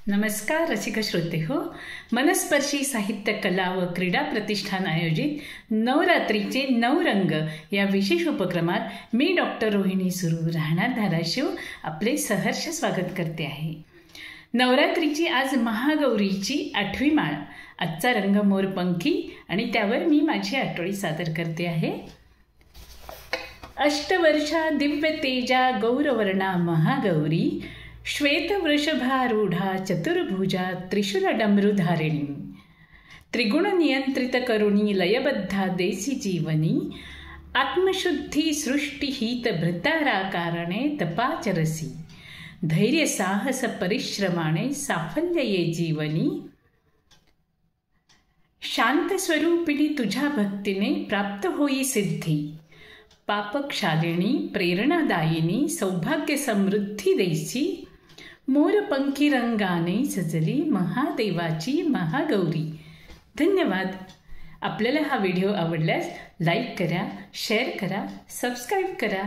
नमस्कार रसिक श्रोते हो. मनस्पर्शी साहित्य कला व क्रीडा प्रतिष्ठान आयोजित नवरात्रीचे 9 रंग या विशेष उपक्रमात मी डॉक्टर रोहिणी सुरू राहणार धाराशिव आपले सहर्ष स्वागत करते आहे. नवरात्रीची आज महागौरीची 8वी माळ. आजचा रंग मोरपंखी आणि त्यावर मी माझी आठवडी सादर करते आहे. अष्टवर्षा दिव्य तेजा गौरवर्णा महागौरी श्वेतवृषभारूढा चतुर्भुजा त्रिशूलडमरुधारिणी त्रिगुण नियंत्रित करुणी लयबद्धा देसी जीवनी आत्मशुद्धी सृष्टिहित भृताराकारणे तपाचरसी धैर्य साहस परिश्रमाने साफल्य ये जीवनी शांत स्वरूपिणी तुझ्या भक्तीने प्राप्त होई सिद्धी पापक्षालिनी प्रेरणादायिनी सौभाग्य समृद्धी देसी मोरपंखी रंगाने सजली महादेवाची महागौरी. धन्यवाद. आपल्याला हा व्हिडिओ आवडल्यास लाईक करा, शेअर करा, सबस्क्राईब करा.